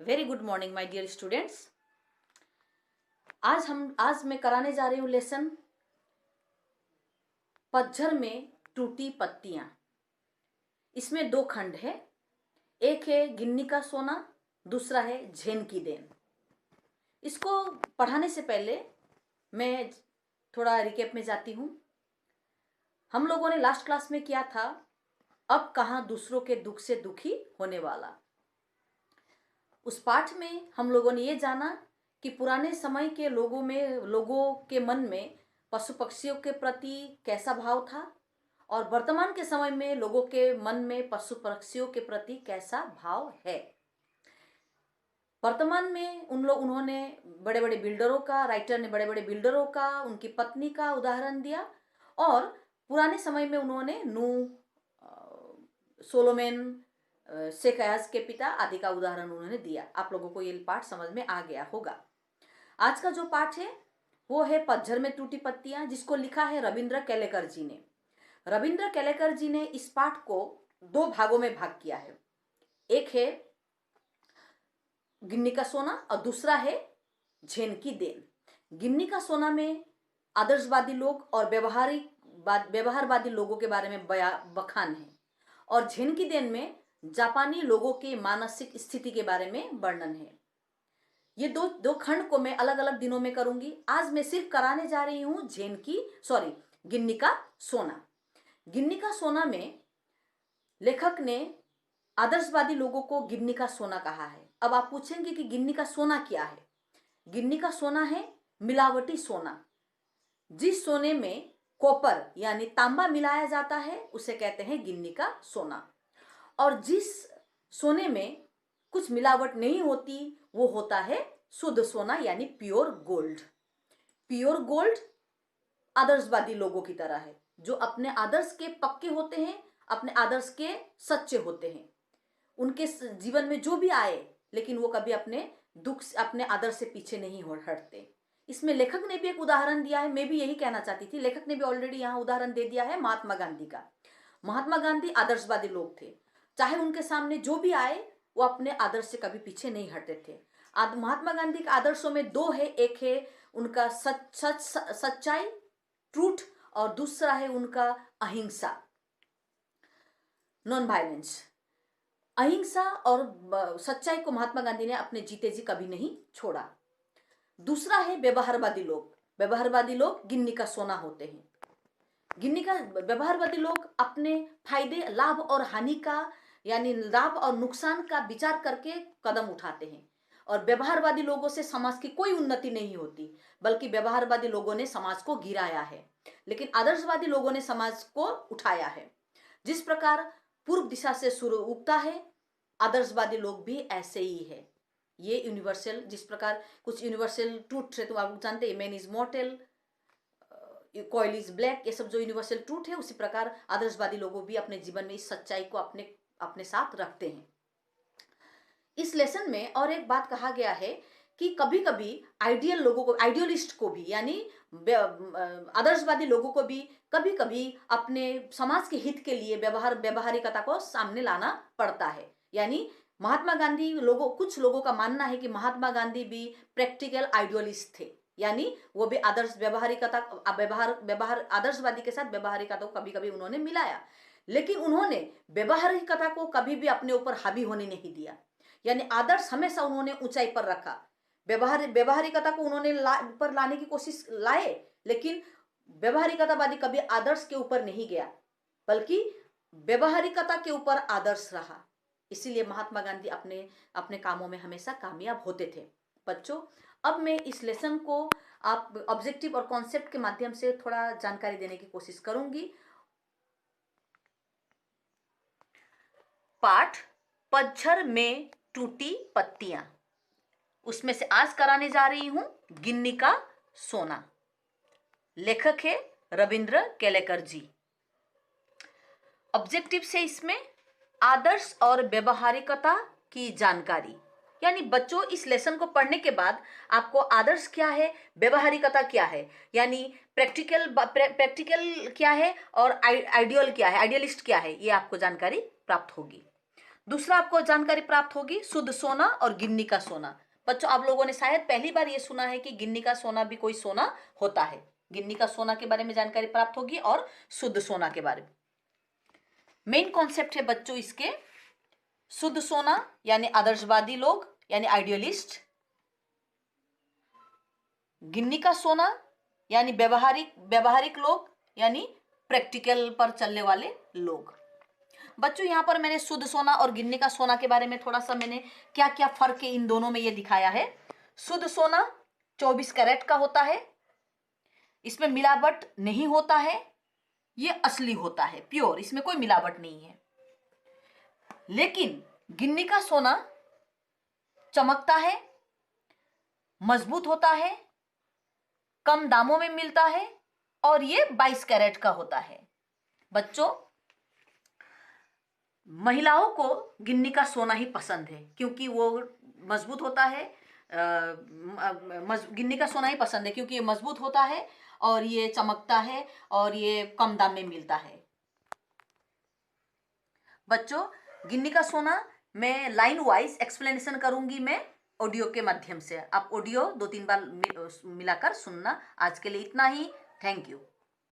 Very good morning my dear students. आज मैं कराने जा रही हूँ लेसन पतझर में टूटी पत्तियां। इसमें दो खंड है, एक है गिन्नी का सोना, दूसरा है झेन की देन। इसको पढ़ाने से पहले मैं थोड़ा रिकेप में जाती हूँ। हम लोगों ने लास्ट क्लास में किया था अब कहाँ दूसरों के दुख से दुखी होने वाला। उस पाठ में हम लोगों ने ये जाना कि पुराने समय के लोगों के मन में पशु पक्षियों के प्रति कैसा भाव था और वर्तमान के समय में लोगों के मन में पशु पक्षियों के प्रति कैसा भाव है। वर्तमान में उन्होंने बड़े बड़े बिल्डरों का, राइटर ने बड़े बड़े बिल्डरों का, उनकी पत्नी का उदाहरण दिया और पुराने समय में उन्होंने सोलोमन, शेख अयाज के पिता आदि का उदाहरण उन्होंने दिया। आप लोगों को ये पाठ समझ में आ गया होगा। आज का जो पाठ है वो है पतझर में टूटी पत्तियां, जिसको लिखा है रविंद्र केलेकर जी ने। रविंद्र केलेकर जी ने इस पाठ को दो भागों में भाग किया है। एक है गिन्नी का सोना और दूसरा है झेन की देन। गिन्नी का सोना में आदर्शवादी लोग और व्यवहारवादी लोगों के बारे में बखान है और झेन की देन में जापानी लोगों के मानसिक स्थिति के बारे में वर्णन है। ये दो खंड को मैं अलग अलग दिनों में करूंगी। आज मैं सिर्फ कराने जा रही हूं गिन्नी का सोना। गिन्नी का सोना में लेखक ने आदर्शवादी लोगों को गिन्नी का सोना कहा है। अब आप पूछेंगे कि गिन्नी का सोना क्या है। गिन्नी का सोना है मिलावटी सोना। जिस सोने में कॉपर यानी तांबा मिलाया जाता है उसे कहते हैं गिन्नी का सोना, और जिस सोने में कुछ मिलावट नहीं होती वो होता है शुद्ध सोना यानी प्योर गोल्ड। प्योर गोल्ड आदर्शवादी लोगों की तरह है, जो अपने आदर्श के पक्के होते हैं, अपने आदर्श के सच्चे होते हैं। उनके जीवन में जो भी आए लेकिन वो कभी अपने आदर्श से पीछे नहीं हटते। इसमें लेखक ने भी एक उदाहरण दिया है। मैं भी यही कहना चाहती थी, लेखक ने भी ऑलरेडी यहाँ उदाहरण दे दिया है महात्मा गांधी का। महात्मा गांधी आदर्शवादी लोग थे, चाहे उनके सामने जो भी आए वो अपने आदर्श से कभी पीछे नहीं हटते थे। महात्मा गांधी के आदर्शों में दो है, एक है उनका सच्चाई, ट्रूथ, और दूसरा है उनका अहिंसा, नॉन वायलेंस। अहिंसा और सच्चाई को महात्मा गांधी ने अपने जीते जी कभी नहीं छोड़ा। दूसरा है व्यवहारवादी लोग। व्यवहारवादी लोग गिन्नी का सोना होते हैं। व्यवहारवादी लोग अपने फायदे, लाभ और हानि का यानी लाभ और नुकसान का विचार करके कदम उठाते हैं, और व्यवहारवादी लोगों से समाज की कोई उन्नति नहीं होती, बल्कि व्यवहारवादी लोगों ने समाज को गिराया है, लेकिन आदर्शवादी लोगों ने समाज को उठाया है। जिस प्रकार पूर्व दिशा से सूर्य उगता है, आदर्शवादी लोग भी ऐसे ही है। ये यूनिवर्सल, जिस प्रकार कुछ यूनिवर्सल ट्रूथ है, तो आप जानते हैं man is मॉर्टल, coil is black, ये सब जो यूनिवर्सल ट्रूथ है, उसी प्रकार आदर्शवादी लोगों भी अपने जीवन में इस सच्चाई को अपने साथ रखते हैं। इस लेसन में और एक बात कहा गया है कि कभी कभी आइडियलिस्ट को भी यानी आदर्शवादी लोगों को भी कभी कभी अपने समाज के हित के लिए व्यवहारिकता को सामने लाना पड़ता है। यानी कुछ लोगों का मानना है कि महात्मा गांधी भी प्रैक्टिकल आइडियलिस्ट थे, यानी वो भी आदर्शवादी के साथ व्यवहारिकता को कभी कभी उन्होंने मिलाया, लेकिन उन्होंने व्यवहारिकता को कभी भी अपने ऊपर हावी होने नहीं दिया। यानी आदर्श हमेशा उन्होंने ऊंचाई पर रखा। व्यवहारिकता को उन्होंने ऊपर लाने की कोशिश लाए, लेकिन व्यवहारिकतावादी कभी आदर्श के ऊपर नहीं गया, बल्कि व्यवहारिकता के ऊपर आदर्श रहा। इसीलिए महात्मा गांधी अपने कामों में हमेशा कामयाब होते थे। बच्चों, अब मैं इस लेसन को आप ऑब्जेक्टिव और कॉन्सेप्ट के माध्यम से थोड़ा जानकारी देने की कोशिश करूंगी। पाठ पतझर में टूटी पत्तियां, उसमें से आज कराने जा रही हूं गिन्नी का सोना। लेखक है रविंद्र केलेकर जी। ऑब्जेक्टिव से इसमें आदर्श और व्यवहारिकता की जानकारी, यानी बच्चों इस लेसन को पढ़ने के बाद आपको आदर्श क्या है, व्यवहारिकता क्या है, यानी प्रैक्टिकल क्या है और आइडियल क्या है, आइडियलिस्ट क्या है, ये आपको जानकारी प्राप्त होगी। दूसरा आपको जानकारी प्राप्त होगी शुद्ध सोना और गिन्नी का सोना। बच्चों, आप लोगों ने शायद पहली बार ये सुना है कि गिन्नी का सोना भी कोई सोना होता है। गिन्नी का सोना के बारे में जानकारी प्राप्त होगी और शुद्ध सोना के बारे में। मेन कॉन्सेप्ट है बच्चों इसके, शुद्ध सोना यानी आदर्शवादी लोग यानी आइडियलिस्ट, गिन्नी का सोना यानी व्यवहारिक लोग यानी प्रैक्टिकल पर चलने वाले लोग। बच्चों, यहां पर मैंने शुद्ध सोना और गिन्नी का सोना के बारे में थोड़ा सा मैंने क्या क्या फर्क है इन दोनों में ये दिखाया है। शुद्ध सोना 24 कैरेट का होता है, इसमें मिलावट नहीं होता है, ये असली होता है, प्योर, इसमें कोई मिलावट नहीं है। लेकिन गिन्नी का सोना चमकता है, मजबूत होता है, कम दामों में मिलता है और ये 22 कैरेट का होता है। बच्चों, महिलाओं को गिन्नी का सोना ही पसंद है क्योंकि वो मजबूत होता है। गिन्नी का सोना ही पसंद है क्योंकि ये मजबूत होता है और ये चमकता है और ये कम दाम में मिलता है। बच्चों, गिन्नी का सोना मैं लाइन वाइज एक्सप्लेनेशन करूंगी मैं ऑडियो के माध्यम से। आप ऑडियो 2-3 बार मिलाकर सुनना। आज के लिए इतना ही। Thank you.